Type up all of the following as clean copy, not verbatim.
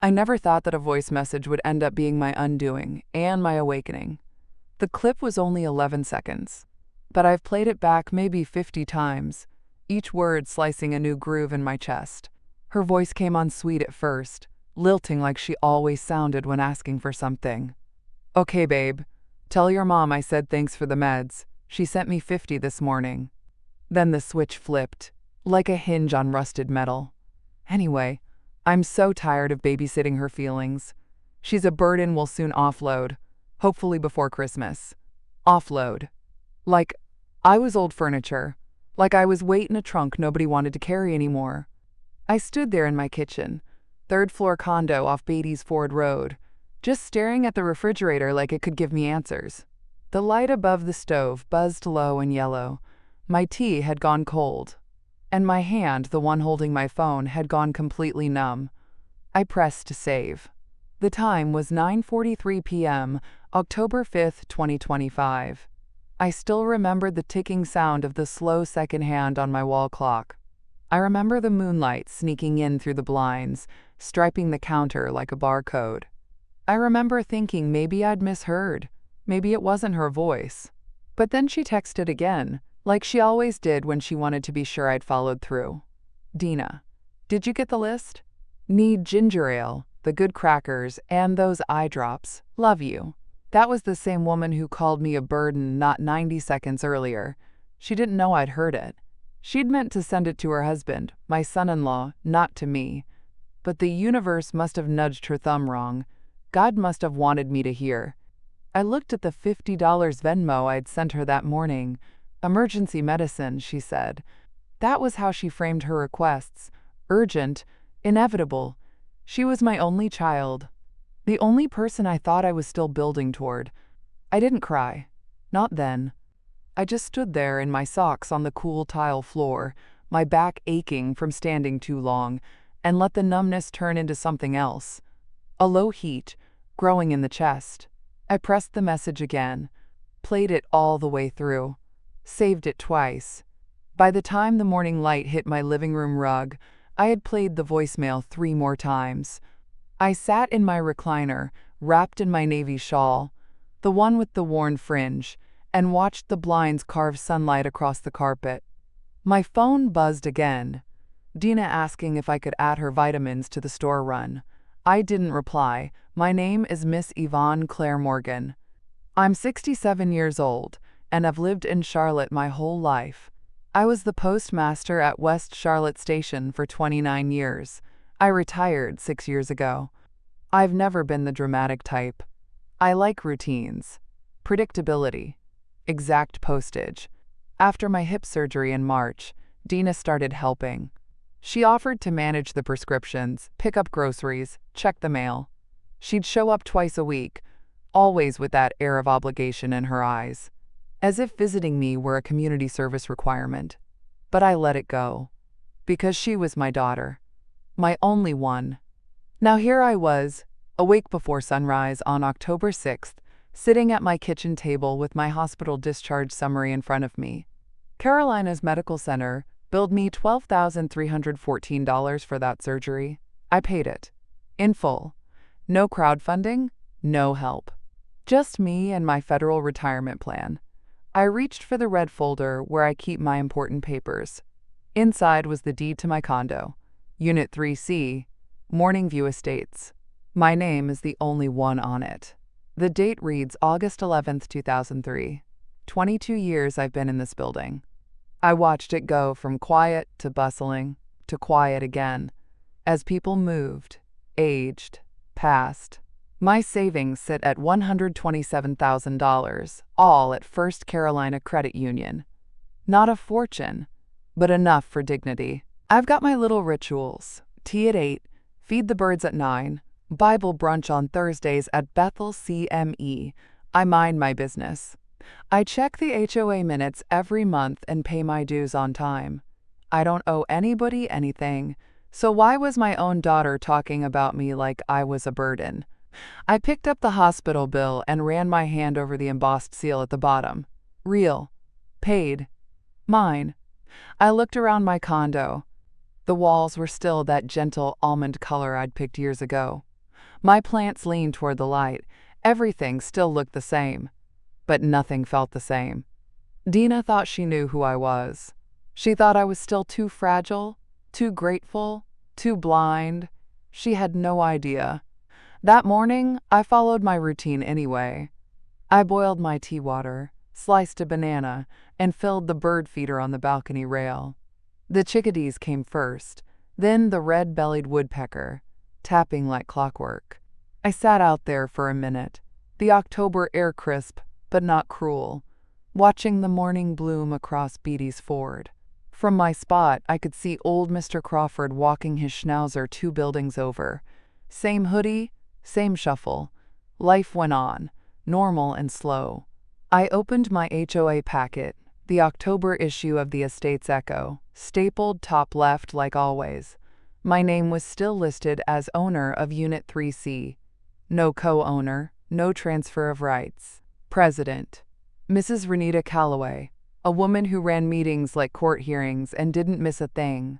I never thought that a voice message would end up being my undoing and my awakening. The clip was only 11 seconds, but I've played it back maybe 50 times, each word slicing a new groove in my chest. Her voice came on sweet at first, lilting like she always sounded when asking for something. "Okay, babe. Tell your mom I said thanks for the meds. She sent me 50 this morning." Then the switch flipped, like a hinge on rusted metal. Anyway, I'm so tired of babysitting her feelings. She's a burden we'll soon offload, hopefully before Christmas. Offload. Like I was old furniture. Like I was weight in a trunk nobody wanted to carry anymore. I stood there in my kitchen, third-floor condo off Beatty's Ford Road, just staring at the refrigerator like it could give me answers. The light above the stove buzzed low and yellow. My tea had gone cold, and my hand, the one holding my phone, had gone completely numb. I pressed to save. The time was 9:43 p.m., October 5th, 2025. I still remembered the ticking sound of the slow second hand on my wall clock. I remember the moonlight sneaking in through the blinds, striping the counter like a barcode. I remember thinking maybe I'd misheard. Maybe it wasn't her voice. But then she texted again, like she always did when she wanted to be sure I'd followed through. "Dina, did you get the list? Need ginger ale, the good crackers, and those eye drops. Love you." That was the same woman who called me a burden not 90 seconds earlier. She didn't know I'd heard it. She'd meant to send it to her husband, my son-in-law, not to me. But the universe must have nudged her thumb wrong. God must have wanted me to hear. I looked at the $50 Venmo I'd sent her that morning. "Emergency medicine," she said. That was how she framed her requests. Urgent, inevitable. She was my only child. The only person I thought I was still building toward. I didn't cry. Not then. I just stood there in my socks on the cool tile floor, my back aching from standing too long, and let the numbness turn into something else. A low heat, growing in the chest. I pressed the message again, played it all the way through, saved it twice. By the time the morning light hit my living room rug, I had played the voicemail 3 more times. I sat in my recliner, wrapped in my navy shawl, the one with the worn fringe, and watched the blinds carve sunlight across the carpet. My phone buzzed again. Dina asking if I could add her vitamins to the store run. I didn't reply. "My name is Miss Yvonne Claire Morgan. I'm 67 years old, and I've lived in Charlotte my whole life. I was the postmaster at West Charlotte Station for 29 years. I retired 6 years ago. I've never been the dramatic type. I like routines, predictability, exact postage. After my hip surgery in March, Dina started helping. She offered to manage the prescriptions, pick up groceries, check the mail. She'd show up twice a week, always with that air of obligation in her eyes, as if visiting me were a community service requirement. But I let it go, because she was my daughter, my only one. Now here I was, awake before sunrise on October 6th, sitting at my kitchen table with my hospital discharge summary in front of me. Carolina's Medical Center billed me $12,314 for that surgery. I paid it. In full. No crowdfunding, no help. Just me and my federal retirement plan. I reached for the red folder where I keep my important papers. Inside was the deed to my condo, Unit 3C, Morningview Estates. My name is the only one on it. The date reads August 11th, 2003. 22 years I've been in this building. I watched it go from quiet to bustling to quiet again, as people moved, aged, passed. My savings sit at $127,000, all at First Carolina Credit Union. Not a fortune, but enough for dignity. I've got my little rituals. Tea at 8, feed the birds at 9, Bible brunch on Thursdays at Bethel CME. I mind my business. I check the HOA minutes every month and pay my dues on time. I don't owe anybody anything, so why was my own daughter talking about me like I was a burden? I picked up the hospital bill and ran my hand over the embossed seal at the bottom. Real. Paid. Mine. I looked around my condo. The walls were still that gentle almond color I'd picked years ago. My plants leaned toward the light. Everything still looked the same, but nothing felt the same. Dina thought she knew who I was. She thought I was still too fragile, too grateful, too blind. She had no idea. That morning, I followed my routine anyway. I boiled my tea water, sliced a banana, and filled the bird feeder on the balcony rail. The chickadees came first, then the red-bellied woodpecker, tapping like clockwork. I sat out there for a minute, the October air crisp but not cruel, watching the morning bloom across Beatty's Ford. From my spot, I could see old Mr. Crawford walking his schnauzer 2 buildings over. Same hoodie, same shuffle. Life went on, normal and slow. I opened my HOA packet, the October issue of the Estate's Echo, stapled top left like always. My name was still listed as owner of Unit 3C. No co-owner, no transfer of rights. President, Mrs. Renita Calloway, a woman who ran meetings like court hearings and didn't miss a thing.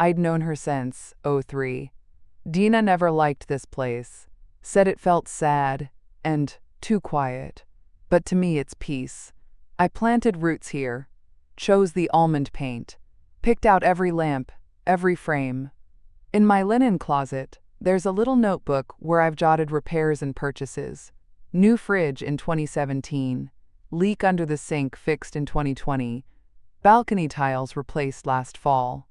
I'd known her since '03. Dina never liked this place, said it felt sad and too quiet. But to me it's peace. I planted roots here, chose the almond paint, picked out every lamp, every frame. In my linen closet, there's a little notebook where I've jotted repairs and purchases. New fridge in 2017, leak under the sink fixed in 2020, balcony tiles replaced last fall.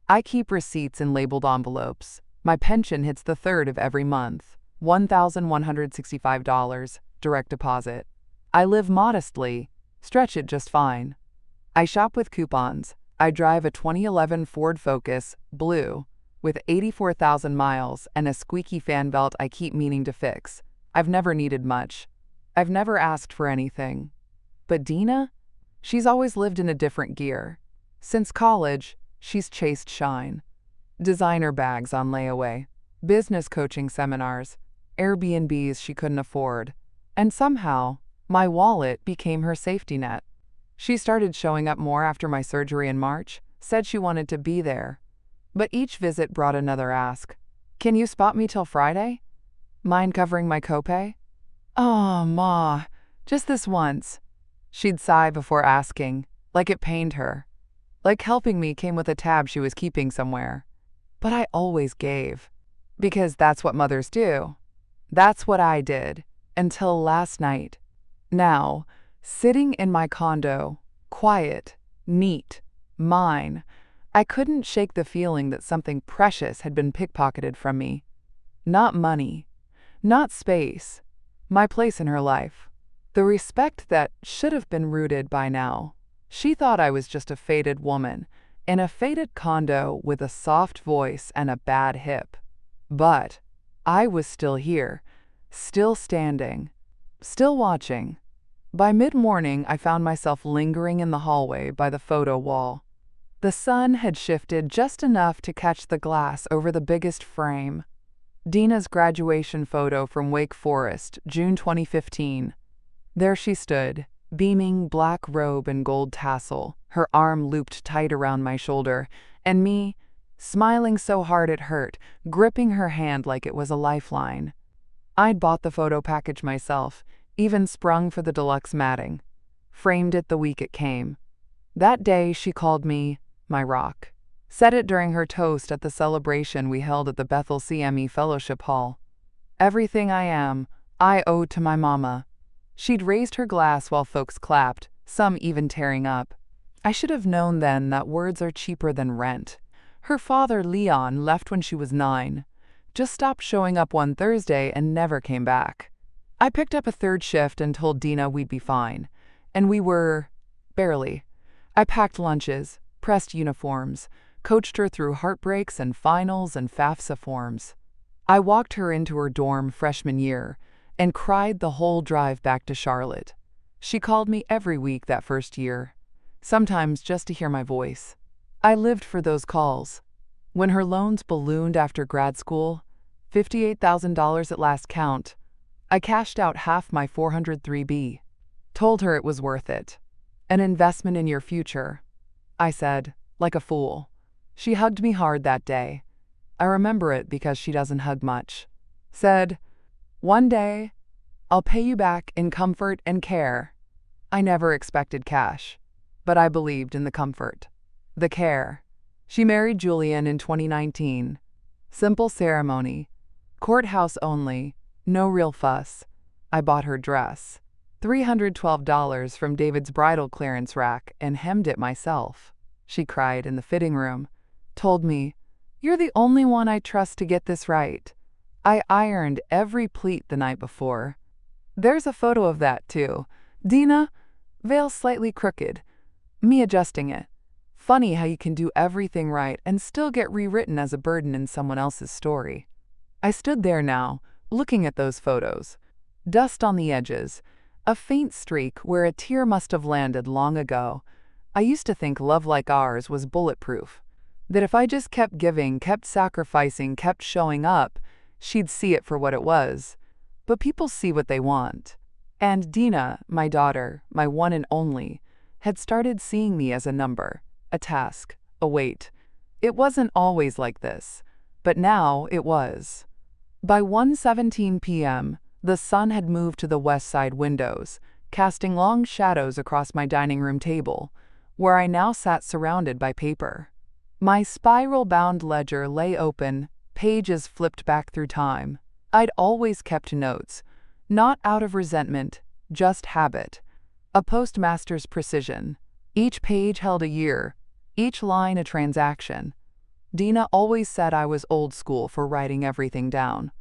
I keep receipts in labeled envelopes. My pension hits the 3rd of every month, $1,165, direct deposit. I live modestly, stretch it just fine. I shop with coupons. I drive a 2011 Ford Focus, blue, with 84,000 miles and a squeaky fan belt I keep meaning to fix. I've never needed much. I've never asked for anything. But Dina? She's always lived in a different gear. Since college, she's chased shine. Designer bags on layaway, business coaching seminars, Airbnbs she couldn't afford. And somehow, my wallet became her safety net. She started showing up more after my surgery in March, said she wanted to be there. But each visit brought another ask. Can you spot me till Friday? Mind covering my copay? Oh, Ma, just this once. She'd sigh before asking, like it pained her. Like helping me came with a tab she was keeping somewhere. But I always gave. Because that's what mothers do. That's what I did, until last night. Now, sitting in my condo, quiet, neat, mine, I couldn't shake the feeling that something precious had been pickpocketed from me. Not money, not space, my place in her life. The respect that should have been rooted by now. She thought I was just a faded woman, in a faded condo with a soft voice and a bad hip. But I was still here, still standing, still watching. By mid-morning, I found myself lingering in the hallway by the photo wall. The sun had shifted just enough to catch the glass over the biggest frame. Dina's graduation photo from Wake Forest, June 2015. There she stood, beaming black robe and gold tassel, her arm looped tight around my shoulder, and me, smiling so hard it hurt, gripping her hand like it was a lifeline. I'd bought the photo package myself, even sprung for the deluxe matting. Framed it the week it came. That day she called me my rock. Said it during her toast at the celebration we held at the Bethel CME Fellowship Hall. Everything I am, I owe to my mama. She'd raised her glass while folks clapped, some even tearing up. I should have known then that words are cheaper than rent. Her father, Leon, left when she was 9. Just stopped showing up one Thursday and never came back. I picked up a 3rd shift and told Dina we'd be fine. And we were, barely. I packed lunches, pressed uniforms, coached her through heartbreaks and finals and FAFSA forms. I walked her into her dorm freshman year and cried the whole drive back to Charlotte. She called me every week that first year, sometimes just to hear my voice. I lived for those calls. When her loans ballooned after grad school, $58,000 at last count, I cashed out half my 403B. Told her it was worth it. An investment in your future, I said, like a fool. She hugged me hard that day. I remember it because she doesn't hug much. said, "One day, I'll pay you back in comfort and care." I never expected cash, but I believed in the comfort. The care. She married Julian in 2019. Simple ceremony. Courthouse only. No real fuss. I bought her dress. $312 from David's bridal clearance rack and hemmed it myself. She cried in the fitting room. Told me, "You're the only one I trust to get this right." I ironed every pleat the night before. There's a photo of that, too. Dina, veil slightly crooked. Me adjusting it. Funny how you can do everything right and still get rewritten as a burden in someone else's story. I stood there now, looking at those photos. Dust on the edges, a faint streak where a tear must have landed long ago. I used to think love like ours was bulletproof. That if I just kept giving, kept sacrificing, kept showing up, she'd see it for what it was. But people see what they want. And Dina, my daughter, my one and only, had started seeing me as a number, a task, a weight. It wasn't always like this, but now it was. By 1:17 p.m., the sun had moved to the west side windows, casting long shadows across my dining room table, where I now sat surrounded by paper. My spiral-bound ledger lay open, pages flipped back through time. I'd always kept notes, not out of resentment, just habit. A postmaster's precision. Each page held a year, each line a transaction. Dina always said I was old school for writing everything down.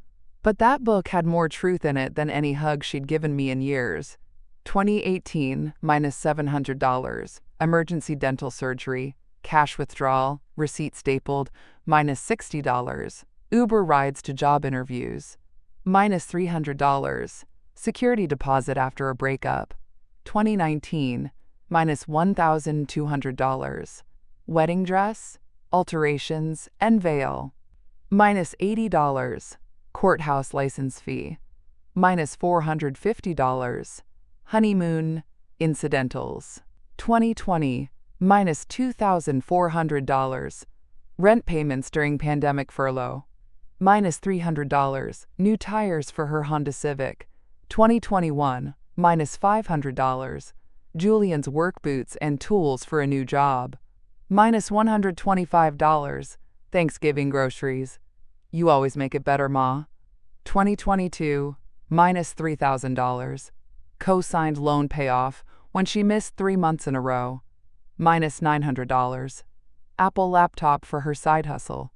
But that book had more truth in it than any hug she'd given me in years. 2018, minus $700. Emergency dental surgery. Cash withdrawal. Receipt stapled. Minus $60. Uber rides to job interviews. Minus $300. Security deposit after a breakup. 2019, minus $1,200. Wedding dress, alterations, and veil. Minus $80. Courthouse license fee. Minus $450. Honeymoon, incidentals. 2020, minus $2,400. Rent payments during pandemic furlough. Minus $300. New tires for her Honda Civic. 2021, minus $500. Julian's work boots and tools for a new job. Minus $125. Thanksgiving groceries. You always make it better, Ma. 2022, minus $3,000. Co-signed loan payoff when she missed 3 months in a row. Minus $900. Apple laptop for her side hustle.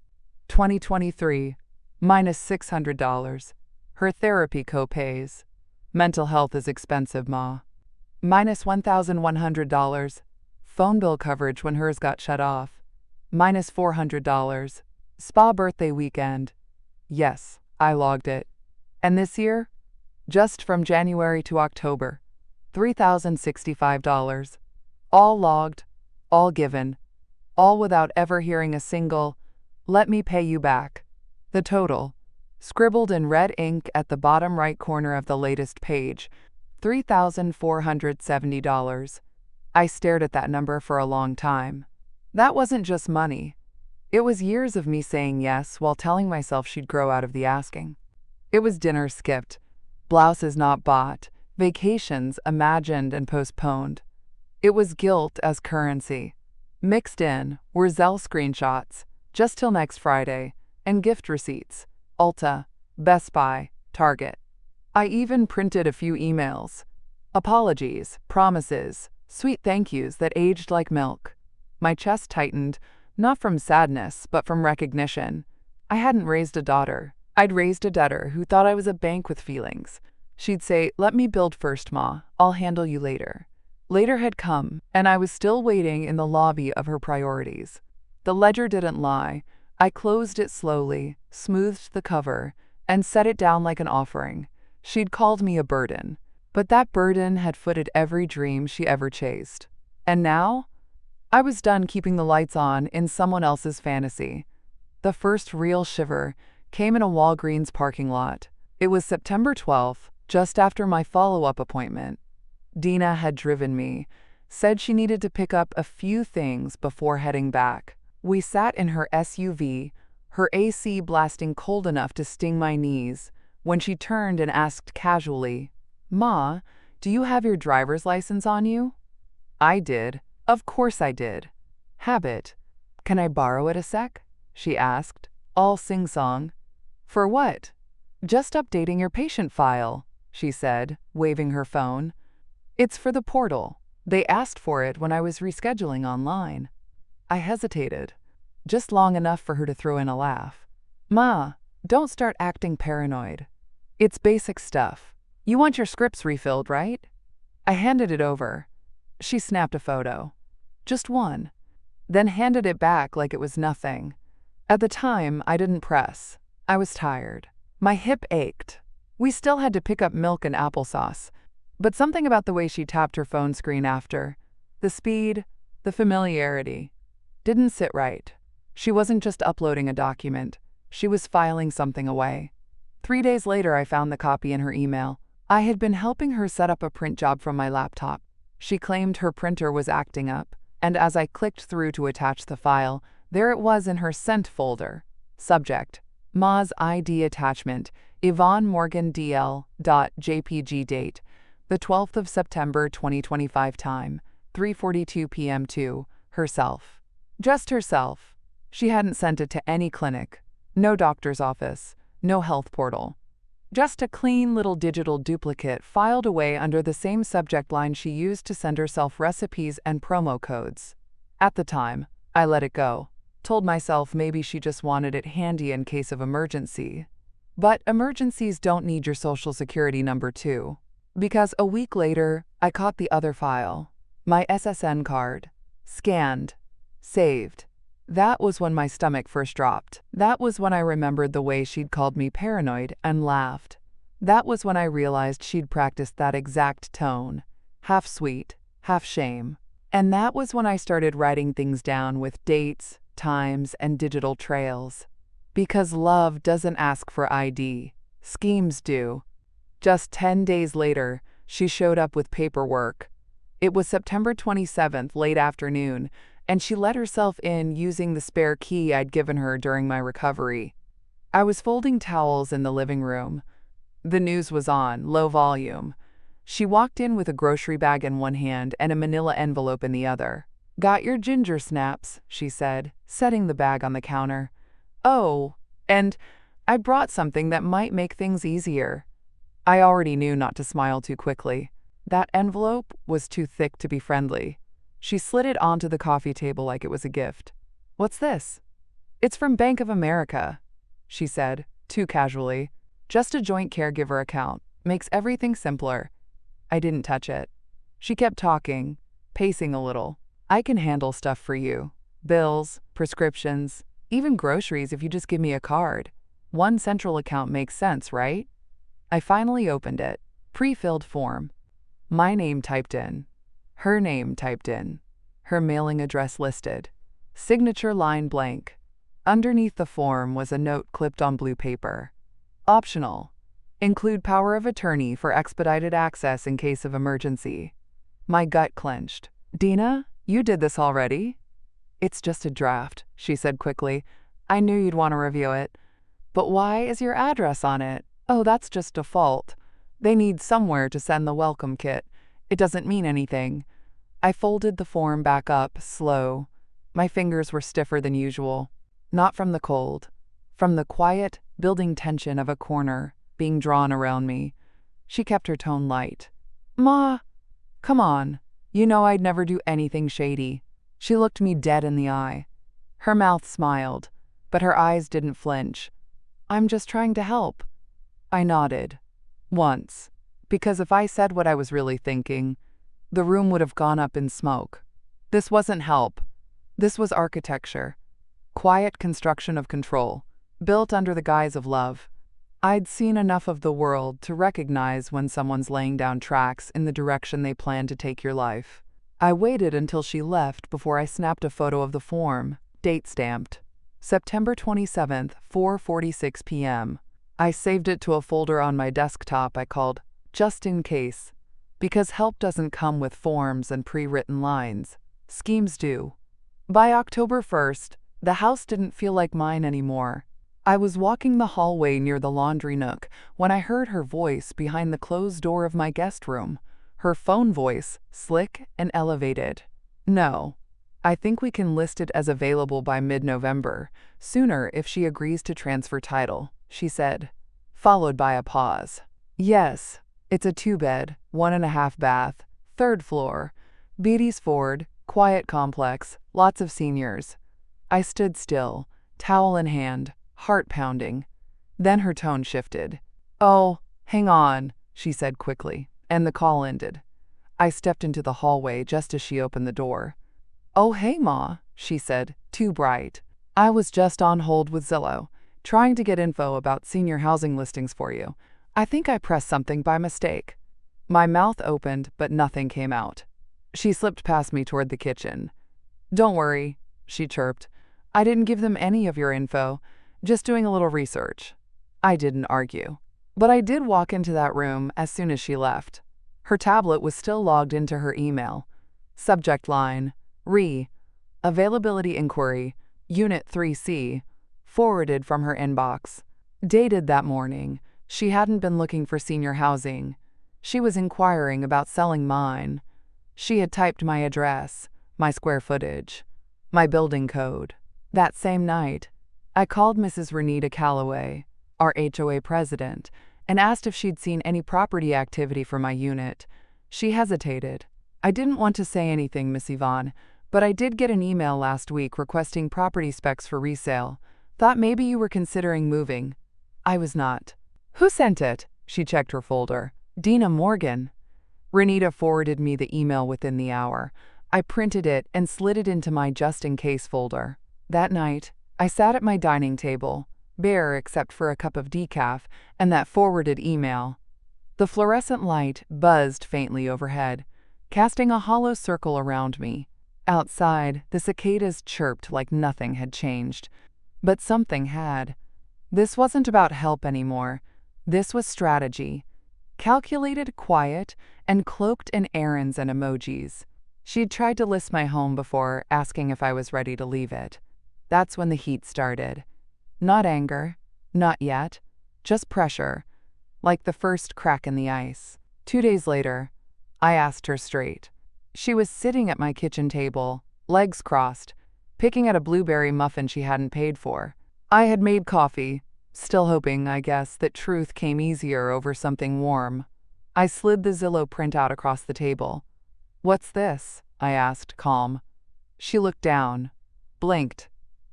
2023, minus $600. Her therapy co-pays. Mental health is expensive, Ma. Minus $1,100. Phone bill coverage when hers got shut off. Minus $400. Spa birthday weekend. Yes, I logged it. And this year, just from January to October, $3,065. All logged, all given, all without ever hearing a single, "Let me pay you back." The total, scribbled in red ink at the bottom right corner of the latest page, $3,470. I stared at that number for a long time. That wasn't just money. It was years of me saying yes while telling myself she'd grow out of the asking. It was dinners skipped, blouses not bought, vacations imagined and postponed. It was guilt as currency. Mixed in were Zelle screenshots, just till next Friday, and gift receipts, Ulta, Best Buy, Target. I even printed a few emails. Apologies, promises, sweet thank yous that aged like milk. My chest tightened, not from sadness, but from recognition. I hadn't raised a daughter. I'd raised a debtor who thought I was a bank with feelings. She'd say, "Let me build first, Ma. I'll handle you later." Later had come, and I was still waiting in the lobby of her priorities. The ledger didn't lie. I closed it slowly, smoothed the cover, and set it down like an offering. She'd called me a burden, but that burden had footed every dream she ever chased. And now, I was done keeping the lights on in someone else's fantasy. The first real shiver came in a Walgreens parking lot. It was September 12th, just after my follow-up appointment. Dina had driven me, said she needed to pick up a few things before heading back. We sat in her SUV, her AC blasting cold enough to sting my knees, when she turned and asked casually, "Ma, do you have your driver's license on you?" I did. Of course I did. Habit. "Can I borrow it a sec?" she asked, all sing-song. "For what?" "Just updating your patient file," she said, waving her phone. "It's for the portal. They asked for it when I was rescheduling online." I hesitated, just long enough for her to throw in a laugh. "Ma, don't start acting paranoid. It's basic stuff. You want your scripts refilled, right?" I handed it over. She snapped a photo. Just one. Then handed it back like it was nothing. At the time, I didn't press. I was tired. My hip ached. We still had to pick up milk and applesauce. But something about the way she tapped her phone screen after, the speed, the familiarity, didn't sit right. She wasn't just uploading a document. She was filing something away. 3 days later, I found the copy in her email. I had been helping her set up a print job from my laptop. She claimed her printer was acting up, and as I clicked through to attach the file, there it was in her sent folder. Subject: Ma's ID attachment, Yvonne Morgan DL.jpg date, the 12th of September 2025 time, 3:42 p.m. to herself. Just herself. She hadn't sent it to any clinic, no doctor's office, no health portal. Just a clean little digital duplicate filed away under the same subject line she used to send herself recipes and promo codes. At the time, I let it go. Told myself maybe she just wanted it handy in case of emergency. But emergencies don't need your social security number too. Because a week later, I caught the other file. My SSN card. Scanned. Saved. That was when my stomach first dropped. That was when I remembered the way she'd called me paranoid and laughed. That was when I realized she'd practiced that exact tone. Half sweet, half shame. And that was when I started writing things down with dates, times, and digital trails. Because love doesn't ask for ID. Schemes do. Just 10 days later, she showed up with paperwork. It was September 27th, late afternoon, and she let herself in using the spare key I'd given her during my recovery. I was folding towels in the living room. The news was on, low volume. She walked in with a grocery bag in one hand and a manila envelope in the other. "Got your ginger snaps," she said, setting the bag on the counter. "Oh, and I brought something that might make things easier." I already knew not to smile too quickly. That envelope was too thick to be friendly. She slid it onto the coffee table like it was a gift. "What's this?" "It's from Bank of America," she said, too casually. "Just a joint caregiver account. Makes everything simpler." I didn't touch it. She kept talking, pacing a little. "I can handle stuff for you. Bills, prescriptions, even groceries if you just give me a card. One central account makes sense, right?" I finally opened it. Pre-filled form. My name typed in. Her name typed in. Her mailing address listed. Signature line blank. Underneath the form was a note clipped on blue paper. Optional. Include power of attorney for expedited access in case of emergency. My gut clenched. "Dina, you did this already?" "It's just a draft," she said quickly. "I knew you'd want to review it." "But why is your address on it?" "Oh, that's just default. They need somewhere to send the welcome kit. It doesn't mean anything." I folded the form back up, slow. My fingers were stiffer than usual. Not from the cold. From the quiet, building tension of a corner being drawn around me. She kept her tone light. "Ma, come on. You know I'd never do anything shady." She looked me dead in the eye. Her mouth smiled, but her eyes didn't flinch. "I'm just trying to help." I nodded. Once. Because if I said what I was really thinking, the room would have gone up in smoke. This wasn't help. This was architecture. Quiet construction of control, built under the guise of love. I'd seen enough of the world to recognize when someone's laying down tracks in the direction they plan to take your life. I waited until she left before I snapped a photo of the form, date stamped. September 27th, 4:46 p.m. I saved it to a folder on my desktop I called "Just in Case," because help doesn't come with forms and pre-written lines. Schemes do. By October 1st, the house didn't feel like mine anymore. I was walking the hallway near the laundry nook when I heard her voice behind the closed door of my guest room. Her phone voice, slick and elevated. "No. I think we can list it as available by mid-November, sooner if she agrees to transfer title," she said, followed by a pause. "Yes, it's a 2-bed, 1.5 bath, 3rd floor, Beatty's Ford, quiet complex, lots of seniors." I stood still, towel in hand, heart pounding. Then her tone shifted. "Oh, hang on," she said quickly, and the call ended. I stepped into the hallway just as she opened the door. "Oh, hey, Ma," she said, too bright. "I was just on hold with Zillow, trying to get info about senior housing listings for you. I think I pressed something by mistake." My mouth opened, but nothing came out. She slipped past me toward the kitchen. "Don't worry," she chirped. "I didn't give them any of your info, just doing a little research." I didn't argue. But I did walk into that room as soon as she left. Her tablet was still logged into her email. Subject line, Availability Inquiry, Unit 3C, forwarded from her inbox. Dated that morning. She hadn't been looking for senior housing. She was inquiring about selling mine. She had typed my address, my square footage, my building code. That same night, I called Mrs. Renita Calloway, our HOA president, and asked if she'd seen any property activity for my unit. She hesitated. "I didn't want to say anything, Miss Yvonne, but I did get an email last week requesting property specs for resale. Thought maybe you were considering moving." I was not. "Who sent it?" She checked her folder. "Dina Morgan." Renita forwarded me the email within the hour. I printed it and slid it into my just-in-case folder. That night, I sat at my dining table, bare except for a cup of decaf and that forwarded email. The fluorescent light buzzed faintly overhead, casting a hollow circle around me. Outside, the cicadas chirped like nothing had changed. But something had. This wasn't about help anymore. This was strategy. Calculated, quiet, and cloaked in errands and emojis. She'd tried to list my home before, asking if I was ready to leave it. That's when the heat started. Not anger, not yet, just pressure, like the first crack in the ice. 2 days later, I asked her straight. She was sitting at my kitchen table, legs crossed, picking at a blueberry muffin she hadn't paid for. I had made coffee, still hoping, I guess, that truth came easier over something warm. I slid the Zillow printout across the table. "What's this?" I asked, calm. She looked down, blinked,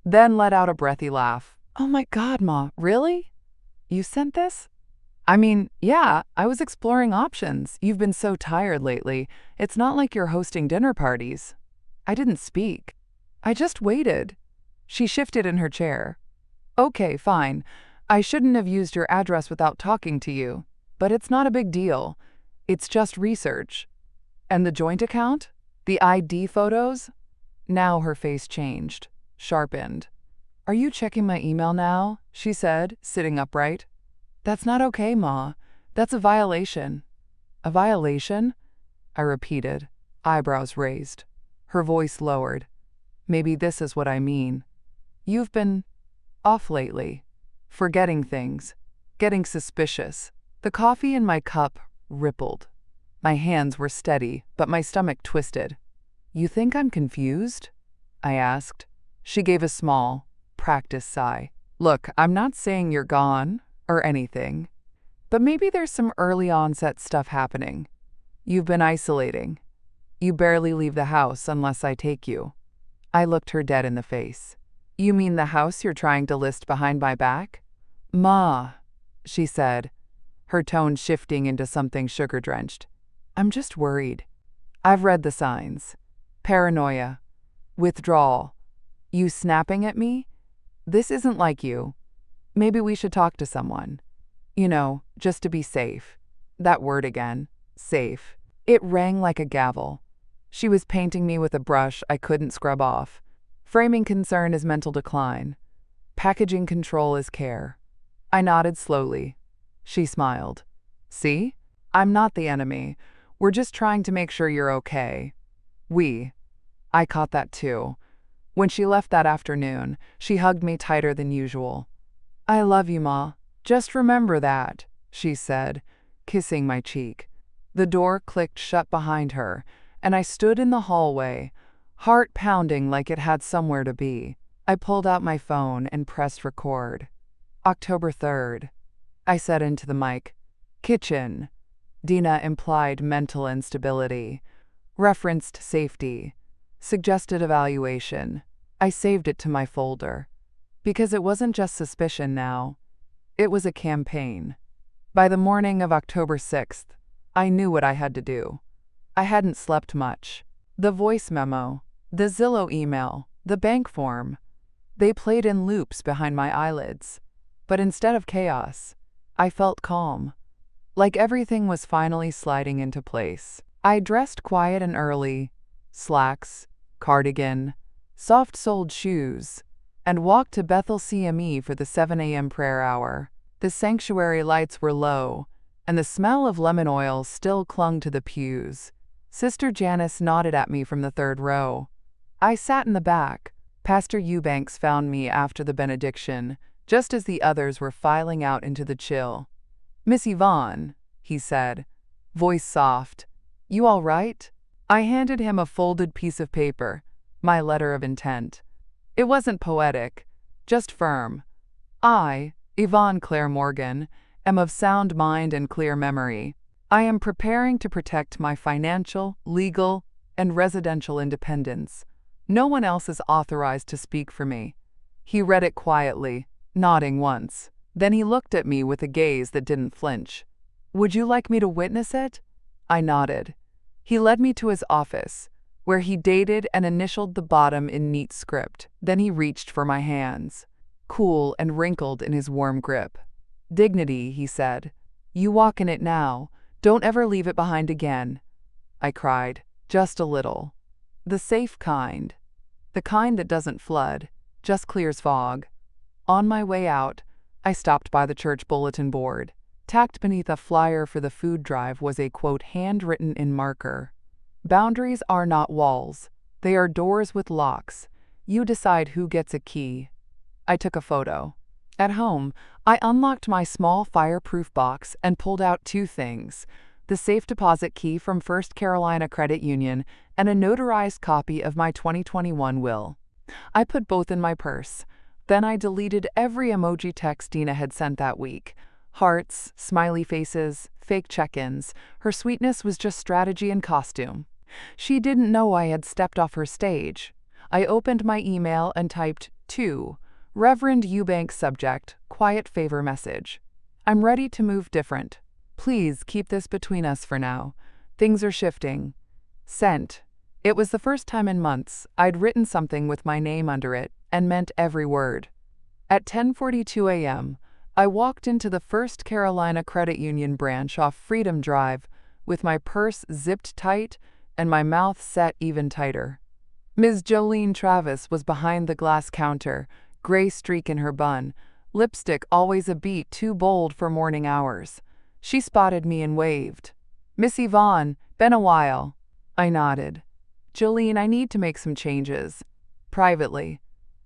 then let out a breathy laugh. "Oh my God, Ma, really? You sent this?" "I mean, yeah, I was exploring options. You've been so tired lately. It's not like you're hosting dinner parties." I didn't speak. I just waited. She shifted in her chair. "Okay, fine. I shouldn't have used your address without talking to you, but it's not a big deal. It's just research." "And the joint account? The ID photos?" Now her face changed, sharpened. "Are you checking my email now?" she said, sitting upright. "That's not okay, Ma. That's a violation." "A violation?" I repeated, eyebrows raised. Her voice lowered. "Maybe this is what I mean. You've been off lately, forgetting things, getting suspicious." The coffee in my cup rippled. My hands were steady, but my stomach twisted. "You think I'm confused?" I asked. She gave a small, practiced sigh. "Look, I'm not saying you're gone or anything, but maybe there's some early onset stuff happening. You've been isolating. You barely leave the house unless I take you." I looked her dead in the face. "You mean the house you're trying to list behind my back?" "Ma," she said, her tone shifting into something sugar-drenched. "I'm just worried. I've read the signs. Paranoia. Withdrawal. You snapping at me? This isn't like you. Maybe we should talk to someone. You know, just to be safe." That word again. Safe. It rang like a gavel. She was painting me with a brush I couldn't scrub off. Framing concern as mental decline. Packaging control as care. I nodded slowly. She smiled. "See? I'm not the enemy. We're just trying to make sure you're okay." I caught that too. When she left that afternoon, she hugged me tighter than usual. I love you, Ma. Just remember that, she said, kissing my cheek. The door clicked shut behind her, and I stood in the hallway, heart pounding like it had somewhere to be. I pulled out my phone and pressed record. October 3rd. I said into the mic. Kitchen. Dina implied mental instability. Referenced safety. Suggested evaluation. I saved it to my folder. Because it wasn't just suspicion now. It was a campaign. By the morning of October 6th, I knew what I had to do. I hadn't slept much. The voice memo, the Zillow email, the bank form. They played in loops behind my eyelids. But instead of chaos, I felt calm. Like everything was finally sliding into place. I dressed quiet and early. Slacks, cardigan, soft-soled shoes, and walked to Bethel CME for the 7 a.m. prayer hour. The sanctuary lights were low, and the smell of lemon oil still clung to the pews. Sister Janice nodded at me from the third row. I sat in the back. Pastor Eubanks found me after the benediction, just as the others were filing out into the chill. Miss Yvonne, he said, voice soft. You all right? I handed him a folded piece of paper, my letter of intent. It wasn't poetic, just firm. I, Yvonne Claire Morgan, am of sound mind and clear memory. I am preparing to protect my financial, legal, and residential independence. No one else is authorized to speak for me. He read it quietly, nodding once. Then he looked at me with a gaze that didn't flinch. Would you like me to witness it? I nodded. He led me to his office, where he dated and initialed the bottom in neat script. Then he reached for my hands, cool and wrinkled in his warm grip. Dignity, he said. You walk in it now. Don't ever leave it behind again. I cried, just a little. The safe kind. The kind that doesn't flood, just clears fog. On my way out, I stopped by the church bulletin board. Tacked beneath a flyer for the food drive was a quote handwritten in marker. Boundaries are not walls. They are doors with locks. You decide who gets a key. I took a photo. At home, I unlocked my small fireproof box and pulled out two things: the safe deposit key from First Carolina Credit Union and a notarized copy of my 2021 will. I put both in my purse. Then I deleted every emoji text Dina had sent that week. Hearts, smiley faces, fake check-ins. Her sweetness was just strategy and costume. She didn't know I had stepped off her stage. I opened my email and typed, to Reverend Eubanks subject, quiet favor message. I'm ready to move different. Please keep this between us for now. Things are shifting. Sent. It was the first time in months I'd written something with my name under it and meant every word. At 10:42 a.m., I walked into the First Carolina Credit Union branch off Freedom Drive with my purse zipped tight and my mouth set even tighter. Ms. Jolene Travis was behind the glass counter, gray streak in her bun, lipstick always a beat too bold for morning hours. She spotted me and waved. Miss Yvonne, been a while. I nodded. Jolene, I need to make some changes. Privately.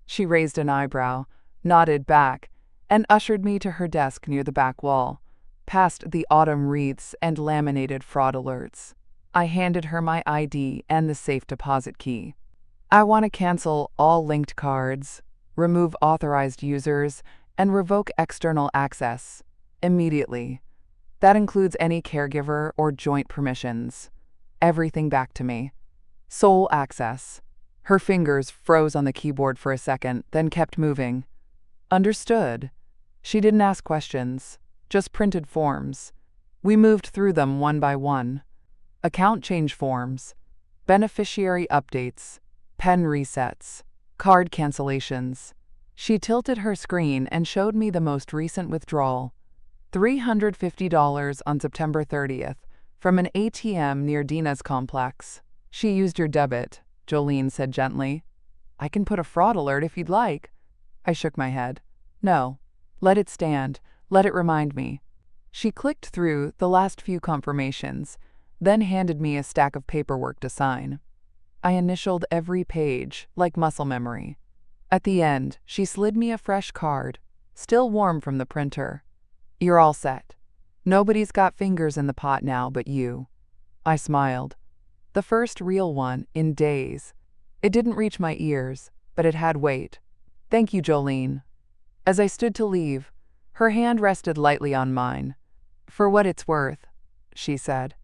She raised an eyebrow, nodded back, and ushered me to her desk near the back wall, past the autumn wreaths and laminated fraud alerts. I handed her my ID and the safe deposit key. I want to cancel all linked cards, remove authorized users, and revoke external access. Immediately. That includes any caregiver or joint permissions. Everything back to me. Sole access. Her fingers froze on the keyboard for a second, then kept moving. Understood. She didn't ask questions, just printed forms. We moved through them one by one. Account change forms, beneficiary updates, pen resets, card cancellations. She tilted her screen and showed me the most recent withdrawal. $350 on September 30th from an ATM near Dina's complex. She used your debit, Jolene said gently. I can put a fraud alert if you'd like. I shook my head. No. Let it stand. Let it remind me. She clicked through the last few confirmations, then handed me a stack of paperwork to sign. I initialed every page, like muscle memory. At the end, she slid me a fresh card, still warm from the printer. You're all set. Nobody's got fingers in the pot now but you. I smiled. The first real one in days. It didn't reach my ears, but it had weight. Thank you, Jolene. As I stood to leave, her hand rested lightly on mine. For what it's worth, she said.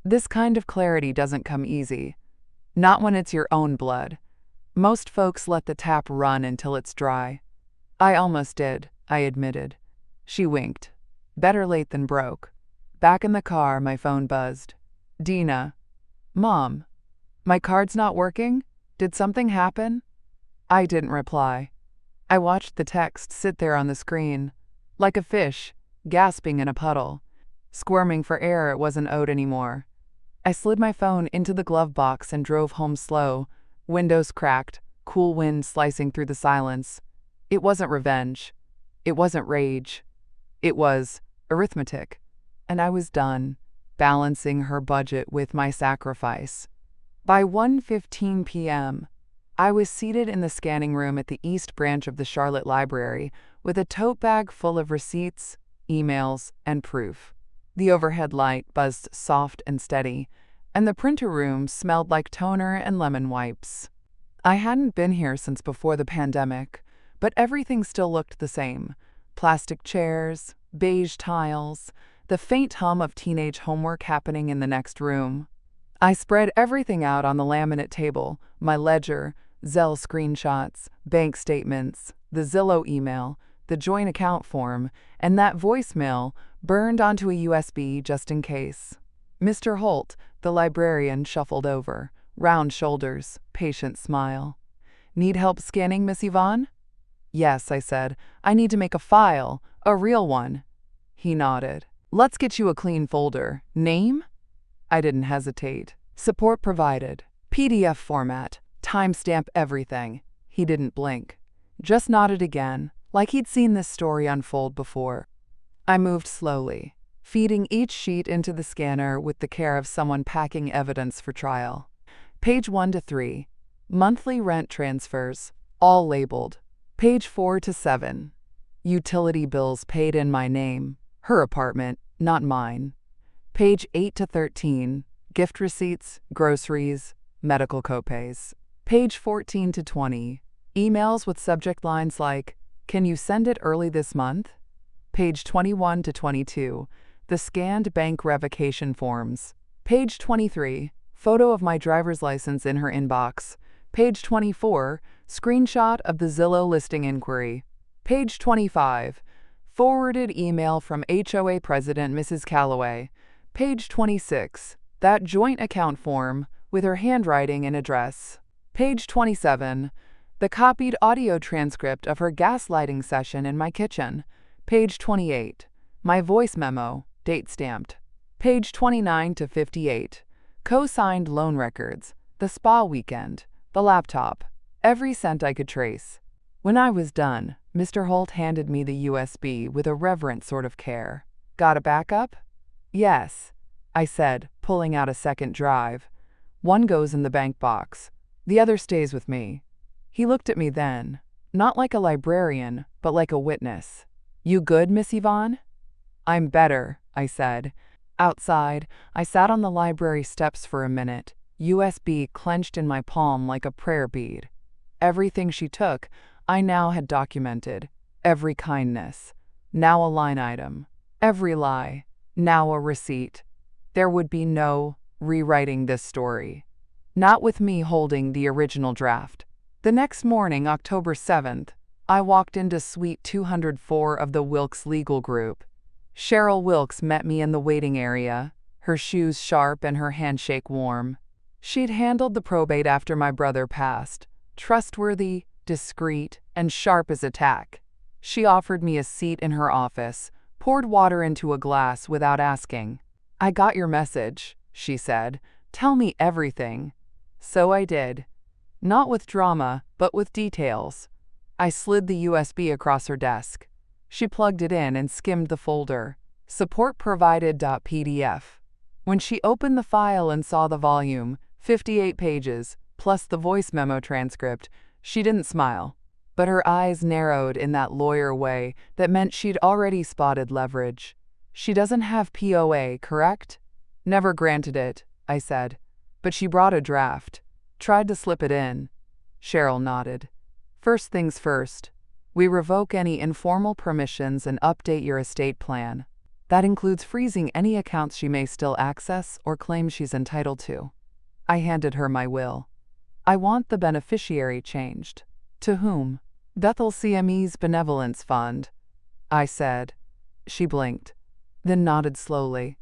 This kind of clarity doesn't come easy. Not when it's your own blood. Most folks let the tap run until it's dry. I almost did, I admitted. She winked. Better late than broke. Back in the car, my phone buzzed. Dina. Mom. My card's not working? Did something happen? I didn't reply. I watched the text sit there on the screen, like a fish, gasping in a puddle. Squirming for air it wasn't owed anymore. I slid my phone into the glove box and drove home slow, windows cracked, cool wind slicing through the silence. It wasn't revenge. It wasn't rage. It was arithmetic. And I was done, balancing her budget with my sacrifice. By 1:15 p.m., I was seated in the scanning room at the East Branch of the Charlotte Library with a tote bag full of receipts, emails, and proof. The overhead light buzzed soft and steady, and the printer room smelled like toner and lemon wipes. I hadn't been here since before the pandemic, but everything still looked the same. Plastic chairs, beige tiles, the faint hum of teenage homework happening in the next room. I spread everything out on the laminate table, my ledger, Zelle screenshots, bank statements, the Zillow email, the joint account form, and that voicemail burned onto a USB just in case. Mr. Holt, the librarian, shuffled over, round shoulders, patient smile. Need help scanning, Miss Yvonne? Yes, I said. I need to make a file, a real one. He nodded. Let's get you a clean folder. Name? I didn't hesitate. Support provided. PDF format. Timestamp everything. He didn't blink. Just nodded again, like he'd seen this story unfold before. I moved slowly, feeding each sheet into the scanner with the care of someone packing evidence for trial. Page 1 to 3. Monthly rent transfers, all labeled. Page 4 to 7. Utility bills paid in my name. Her apartment, not mine. Page 8 to 13. Gift receipts, groceries, medical copays. Page 14 to 20. Emails with subject lines like, "Can you send it early this month?" Page 21 to 22. The scanned bank revocation forms. Page 23. Photo of my driver's license in her inbox. Page 24. Screenshot of the Zillow listing inquiry. Page 25. Forwarded email from HOA President Mrs. Calloway. Page 26. That joint account form with her handwriting and address. Page 27. The copied audio transcript of her gaslighting session in my kitchen. Page 28. My voice memo, date stamped. Page 29 to 58. Co-signed loan records, the spa weekend, the laptop, every cent I could trace. When I was done, Mr. Holt handed me the USB with a reverent sort of care. Got a backup? Yes, I said, pulling out a second drive. One goes in the bank box. The other stays with me. He looked at me then, not like a librarian, but like a witness. You good, Miss Yvonne? I'm better, I said. Outside, I sat on the library steps for a minute, USB clenched in my palm like a prayer bead. Everything she took, I now had documented. Every kindness, now a line item. Every lie, now a receipt. There would be no rewriting this story. Not with me holding the original draft. The next morning, October 7th, I walked into Suite 204 of the Wilkes Legal Group. Cheryl Wilkes met me in the waiting area, her shoes sharp and her handshake warm. She'd handled the probate after my brother passed, trustworthy, discreet, and sharp as a tack. She offered me a seat in her office, poured water into a glass without asking. I got your message, she said. Tell me everything. So I did. Not with drama, but with details. I slid the USB across her desk. She plugged it in and skimmed the folder. Support provided.pdf. When she opened the file and saw the volume, 58 pages, plus the voice memo transcript, she didn't smile. but her eyes narrowed in that lawyer way that meant she'd already spotted leverage. "She doesn't have POA, correct?" "Never granted it," I said. "But she brought a draft. Tried to slip it in." Cheryl nodded. "First things first. We revoke any informal permissions and update your estate plan. That includes freezing any accounts she may still access or claim she's entitled to." I handed her my will. "I want the beneficiary changed." "To whom?" "Bethel CME's Benevolence Fund," I said. She blinked, then nodded slowly.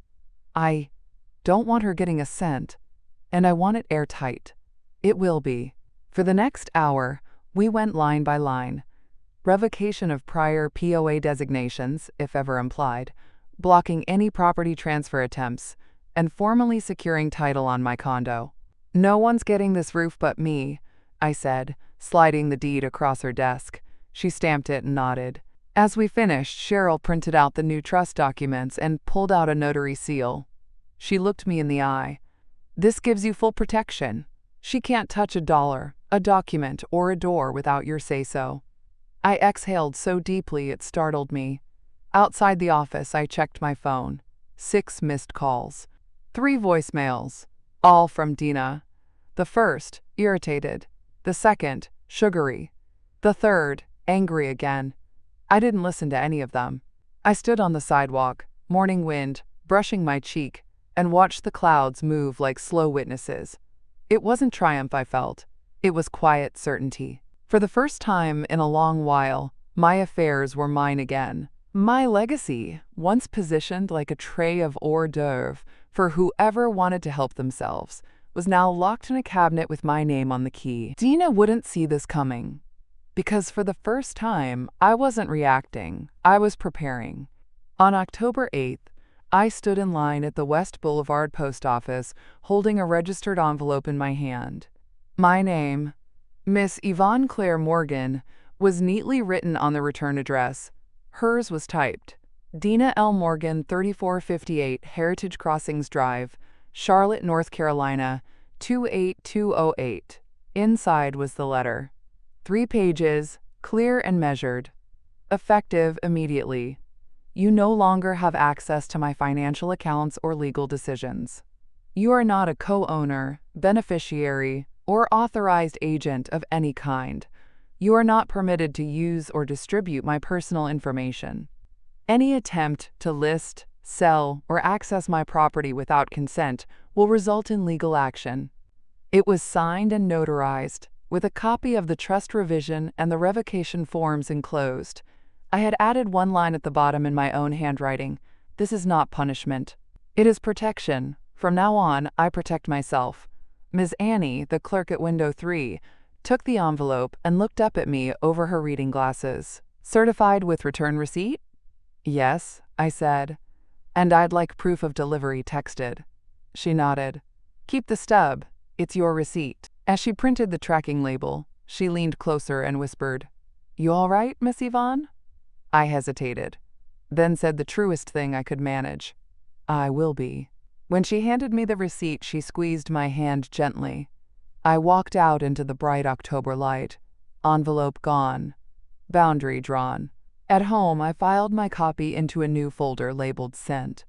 "I don't want her getting a cent, and I want it airtight." "It will be." For the next hour, we went line by line. Revocation of prior POA designations, if ever implied, blocking any property transfer attempts, and formally securing title on my condo. "No one's getting this roof but me," I said, sliding the deed across her desk. She stamped it and nodded. As we finished, Cheryl printed out the new trust documents and pulled out a notary seal. She looked me in the eye. "This gives you full protection. She can't touch a dollar, a document, or a door without your say-so." I exhaled so deeply it startled me. Outside the office, I checked my phone. 6 missed calls. 3 voicemails, all from Dina. The first, irritated. The second, sugary. The third, angry again. I didn't listen to any of them. I stood on the sidewalk, morning wind, brushing my cheek, and watched the clouds move like slow witnesses. It wasn't triumph I felt. It was quiet certainty. For the first time in a long while, my affairs were mine again. My legacy, once positioned like a tray of hors d'oeuvres for whoever wanted to help themselves, was now locked in a cabinet with my name on the key. Dina wouldn't see this coming, because for the first time, I wasn't reacting, I was preparing. On October 8th, I stood in line at the West Boulevard Post Office, holding a registered envelope in my hand. My name, Miss Yvonne Claire Morgan, was neatly written on the return address. Hers was typed. Dina L. Morgan, 3458 Heritage Crossings Drive, Charlotte, North Carolina, 28208. Inside was the letter. 3 pages, clear and measured. Effective immediately. You no longer have access to my financial accounts or legal decisions. You are not a co-owner, beneficiary, or authorized agent of any kind. You are not permitted to use or distribute my personal information. Any attempt to list, sell, or access my property without consent will result in legal action. It was signed and notarized, with a copy of the trust revision and the revocation forms enclosed. I had added one line at the bottom in my own handwriting. "This is not punishment. It is protection. From now on, I protect myself." Ms. Annie, the clerk at window 3, took the envelope and looked up at me over her reading glasses. "Certified with return receipt?" "Yes," I said. "And I'd like proof of delivery texted." She nodded. "Keep the stub. It's your receipt." As she printed the tracking label, she leaned closer and whispered, "You all right, Miss Yvonne?" I hesitated, then said the truest thing I could manage. "I will be." When she handed me the receipt, she squeezed my hand gently. I walked out into the bright October light. Envelope gone. Boundary drawn. At home, I filed my copy into a new folder labeled Sent.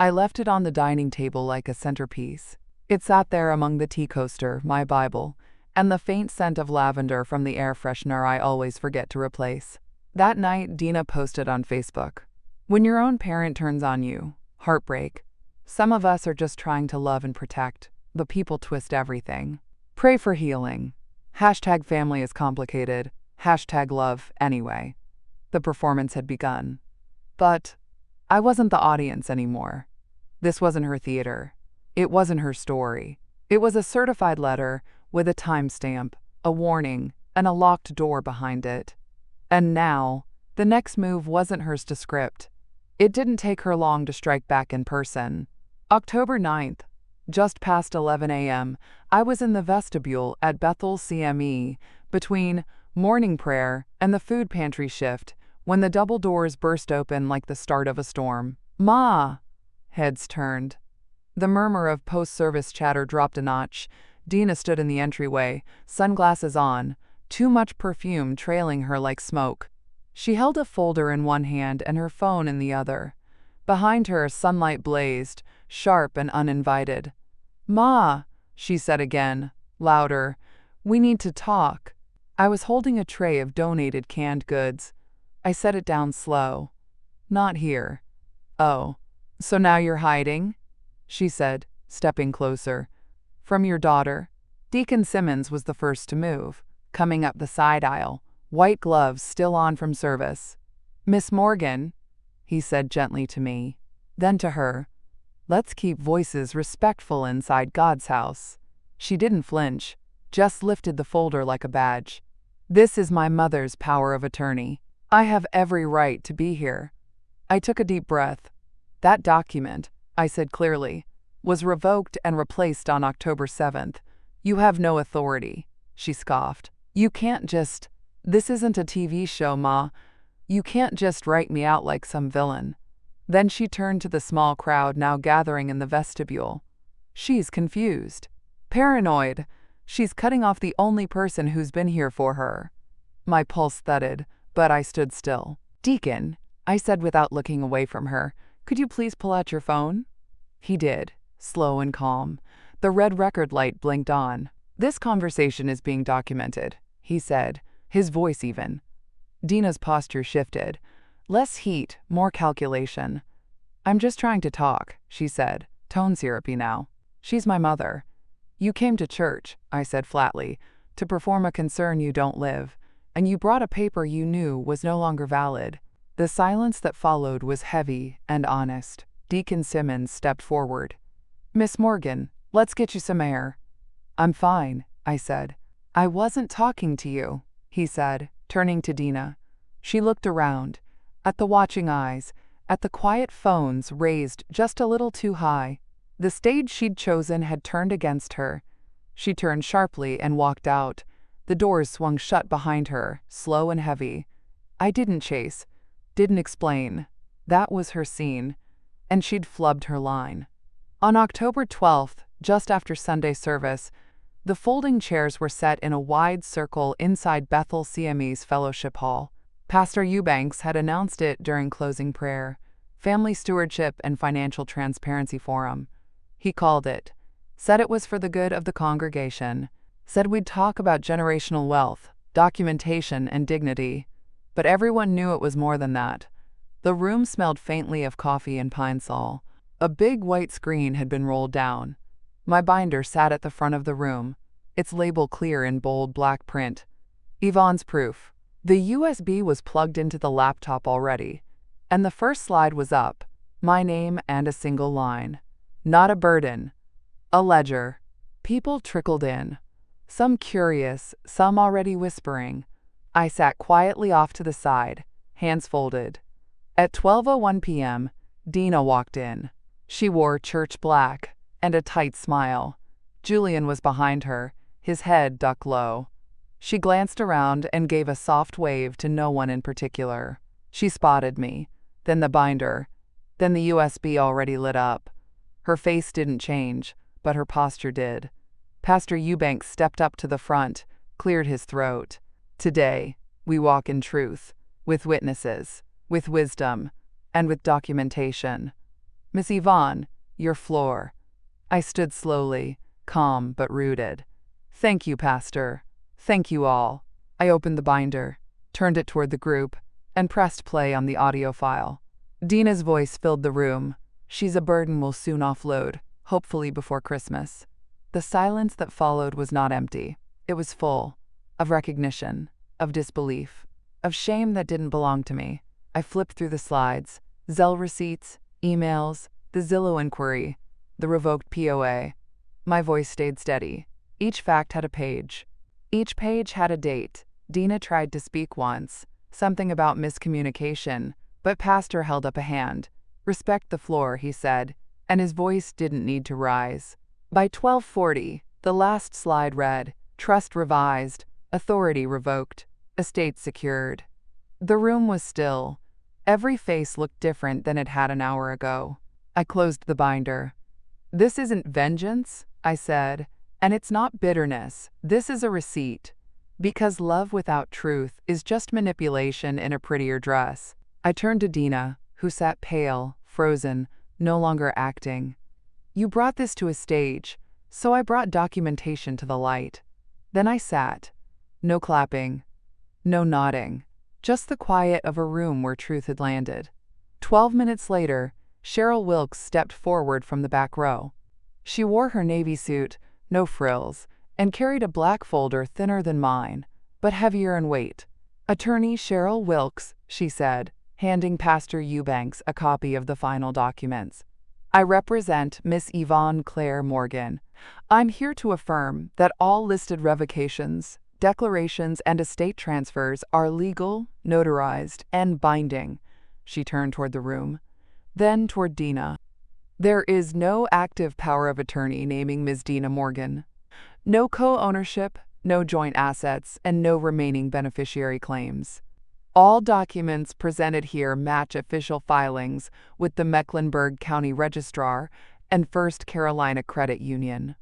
I left it on the dining table like a centerpiece. It sat there among the tea coaster, my Bible, and the faint scent of lavender from the air freshener I always forget to replace. That night, Dina posted on Facebook, "When your own parent turns on you, heartbreak. Some of us are just trying to love and protect, but people twist everything. Pray for healing. Hashtag family is complicated. Hashtag love anyway." The performance had begun. But I wasn't the audience anymore. This wasn't her theater. It wasn't her story. It was a certified letter with a timestamp, a warning, and a locked door behind it. And now, the next move wasn't hers to script. It didn't take her long to strike back in person. October 9th, just past 11 a.m., I was in the vestibule at Bethel CME between morning prayer and the food pantry shift when the double doors burst open like the start of a storm. "Ma!" Heads turned. The murmur of post-service chatter dropped a notch. Dina stood in the entryway, sunglasses on, too much perfume trailing her like smoke. She held a folder in one hand and her phone in the other. Behind her, sunlight blazed, sharp and uninvited. "Ma," she said again, louder, "we need to talk." I was holding a tray of donated canned goods. I set it down slow. "Not here." "Oh, so now you're hiding?" she said, stepping closer. "From your daughter?" Deacon Simmons was the first to move, coming up the side aisle, white gloves still on from service. "Miss Morgan," he said gently to me. Then to her, "Let's keep voices respectful inside God's house." She didn't flinch, just lifted the folder like a badge. "This is my mother's power of attorney. I have every right to be here." I took a deep breath. "That document," I said clearly, "was revoked and replaced on October 7th. You have no authority," she scoffed. "You can't just— This isn't a TV show, Ma. You can't just write me out like some villain." Then she turned to the small crowd now gathering in the vestibule. "She's confused. Paranoid. She's cutting off the only person who's been here for her." My pulse thudded, but I stood still. "Deacon," I said without looking away from her, "could you please pull out your phone?" He did, slow and calm. The red record light blinked on. "This conversation is being documented," he said, his voice even. Dina's posture shifted. Less heat, more calculation. "I'm just trying to talk," she said, tone syrupy now. "She's my mother." "You came to church," I said flatly, "to perform a concern you don't live, and you brought a paper you knew was no longer valid." The silence that followed was heavy and honest. Deacon Simmons stepped forward. "Miss Morgan, let's get you some air." "I'm fine," I said. "I wasn't talking to you," he said, turning to Dina. She looked around, at the watching eyes, at the quiet phones raised just a little too high. The stage she'd chosen had turned against her. She turned sharply and walked out. The doors swung shut behind her, slow and heavy. I didn't chase, didn't explain. That was her scene, and she'd flubbed her line. On October 12th, just after Sunday service, the folding chairs were set in a wide circle inside Bethel CME's fellowship hall. Pastor Eubanks had announced it during closing prayer, Family Stewardship and Financial Transparency Forum. He called it, said it was for the good of the congregation, said we'd talk about generational wealth, documentation, and dignity. But everyone knew it was more than that. The room smelled faintly of coffee and pine sol. A big white screen had been rolled down. My binder sat at the front of the room, its label clear in bold black print. Yvonne's proof. The USB was plugged into the laptop already, and the first slide was up, my name and a single line. Not a burden. A ledger. People trickled in. Some curious, some already whispering. I sat quietly off to the side, hands folded. At 12:01 p.m., Dina walked in. She wore church black and a tight smile. Julian was behind her, his head ducked low. She glanced around and gave a soft wave to no one in particular. She spotted me, then the binder, then the USB already lit up. Her face didn't change, but her posture did. Pastor Eubanks stepped up to the front, cleared his throat. "Today, we walk in truth, with witnesses, with wisdom, and with documentation. Miss Yvonne, your floor." I stood slowly, calm but rooted. "Thank you, Pastor. Thank you all." I opened the binder, turned it toward the group, and pressed play on the audio file. Dina's voice filled the room. "She's a burden we'll soon offload, hopefully before Christmas." The silence that followed was not empty. It was full, of recognition, of disbelief, of shame that didn't belong to me. I flipped through the slides, Zelle receipts, emails, the Zillow inquiry, the revoked POA. My voice stayed steady. Each fact had a page. Each page had a date. Dina tried to speak once, something about miscommunication, but Pastor held up a hand. "Respect the floor," he said, and his voice didn't need to rise. By 12:40, the last slide read, "Trust revised, authority revoked, estate secured." The room was still. Every face looked different than it had an hour ago. I closed the binder. "This isn't vengeance," I said, "and it's not bitterness. This is a receipt. Because love without truth is just manipulation in a prettier dress. I turned to Dina, who sat pale, frozen, no longer acting. You brought this to a stage, so I brought documentation to the light. Then I sat. No clapping, no nodding, just the quiet of a room where truth had landed. 12 minutes later, Cheryl Wilkes stepped forward from the back row. She wore her navy suit, no frills, and carried a black folder thinner than mine, but heavier in weight. Attorney Cheryl Wilkes, she said, handing Pastor Eubanks a copy of the final documents. I represent Miss Yvonne Claire Morgan. I'm here to affirm that all listed revocations, declarations, and estate transfers are legal, notarized, and binding. She turned toward the room, then toward Dina. There is no active power of attorney naming Ms. Dina Morgan. No co-ownership, no joint assets, and no remaining beneficiary claims. All documents presented here match official filings with the Mecklenburg County Registrar and First Carolina Credit Union.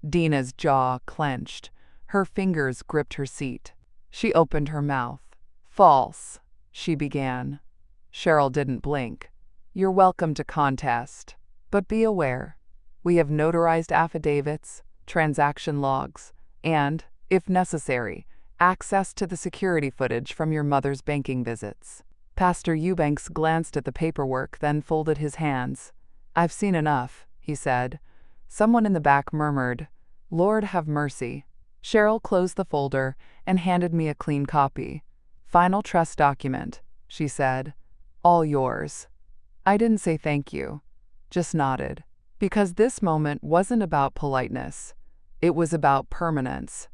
Dina's jaw clenched. Her fingers gripped her seat. She opened her mouth. False, she began. Cheryl didn't blink. You're welcome to contest. But be aware, we have notarized affidavits, transaction logs, and, if necessary, access to the security footage from your mother's banking visits. Pastor Eubanks glanced at the paperwork, then folded his hands. I've seen enough, he said. Someone in the back murmured, Lord have mercy. Cheryl closed the folder and handed me a clean copy. Final trust document, she said. All yours. I didn't say thank you, just nodded. Because this moment wasn't about politeness. It was about permanence.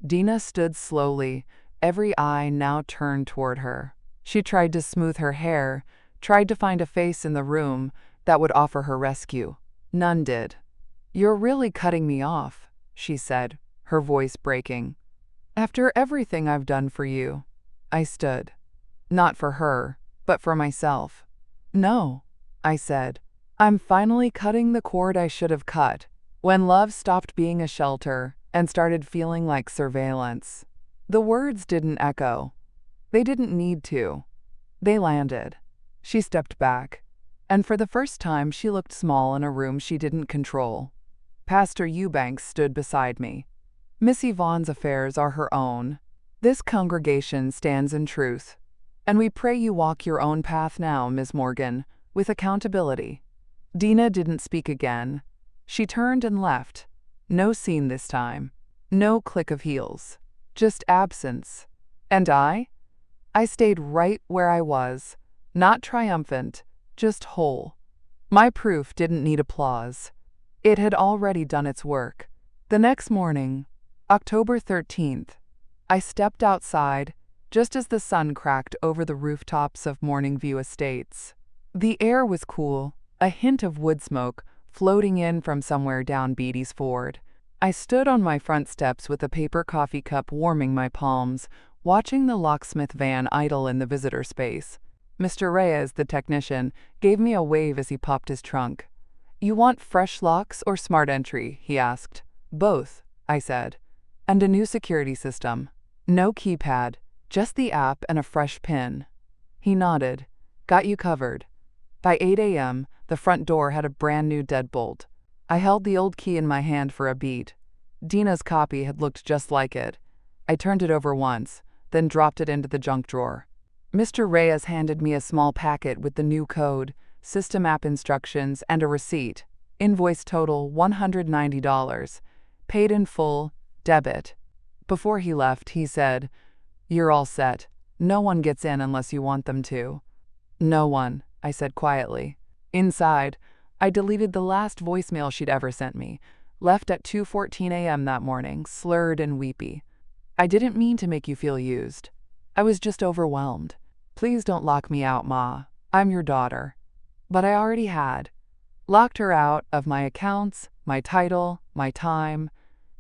Dina stood slowly, every eye now turned toward her. She tried to smooth her hair, tried to find a face in the room that would offer her rescue. None did. You're really cutting me off, she said, her voice breaking. After everything I've done for you. I stood. Not for her, but for myself. No, I said. I'm finally cutting the cord I should have cut, when love stopped being a shelter and started feeling like surveillance. The words didn't echo. They didn't need to. They landed. She stepped back, and for the first time she looked small in a room she didn't control. Pastor Eubanks stood beside me. Miss Yvonne's affairs are her own. This congregation stands in truth, and we pray you walk your own path now, Miss Morgan, with accountability. Dina didn't speak again. She turned and left. No scene this time. No click of heels. Just absence. And I stayed right where I was, not triumphant, just whole. My proof didn't need applause. It had already done its work. The next morning, October 13th, I stepped outside just as the sun cracked over the rooftops of Morning View Estates. The air was cool, a hint of wood smoke floating in from somewhere down Beatty's Ford. I stood on my front steps with a paper coffee cup warming my palms, watching the locksmith van idle in the visitor space. Mr. Reyes, the technician, gave me a wave as he popped his trunk. You want fresh locks or smart entry? He asked. Both, I said. And a new security system. No keypad, just the app and a fresh pin. He nodded. Got you covered. By 8 a.m., the front door had a brand new deadbolt. I held the old key in my hand for a beat. Dina's copy had looked just like it. I turned it over once, then dropped it into the junk drawer. Mr. Reyes handed me a small packet with the new code, system app instructions, and a receipt. Invoice total $190. Paid in full, debit. Before he left, he said, You're all set. No one gets in unless you want them to. No one, I said quietly. Inside, I deleted the last voicemail she'd ever sent me, left at 2:14 a.m. that morning, slurred and weepy. I didn't mean to make you feel used. I was just overwhelmed. Please don't lock me out, Ma. I'm your daughter. But I already had. Locked her out of my accounts, my title, my time,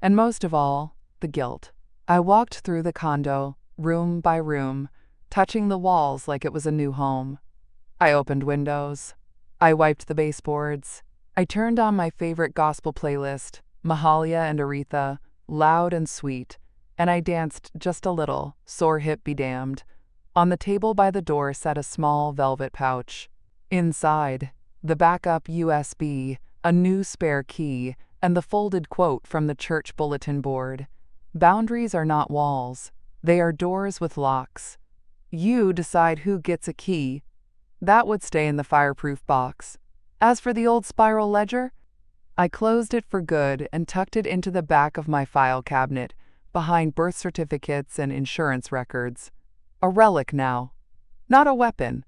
and most of all, the guilt. I walked through the condo, room by room, touching the walls like it was a new home. I opened windows. I wiped the baseboards. I turned on my favorite gospel playlist, Mahalia and Aretha, loud and sweet, and I danced just a little, sore hip be damned. On the table by the door sat a small velvet pouch. Inside, the backup USB, a new spare key, and the folded quote from the church bulletin board. Boundaries are not walls. They are doors with locks. You decide who gets a key. That would stay in the fireproof box. As for the old spiral ledger, I closed it for good and tucked it into the back of my file cabinet, behind birth certificates and insurance records. A relic now, not a weapon.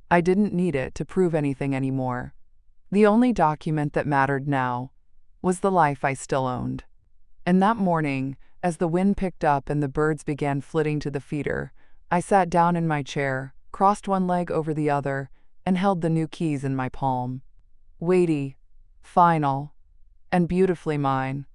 I didn't need it to prove anything anymore. The only document that mattered now was the life I still owned. And that morning, as the wind picked up and the birds began flitting to the feeder, I sat down in my chair, crossed one leg over the other, and held the new keys in my palm. Weighty, final, and beautifully mine.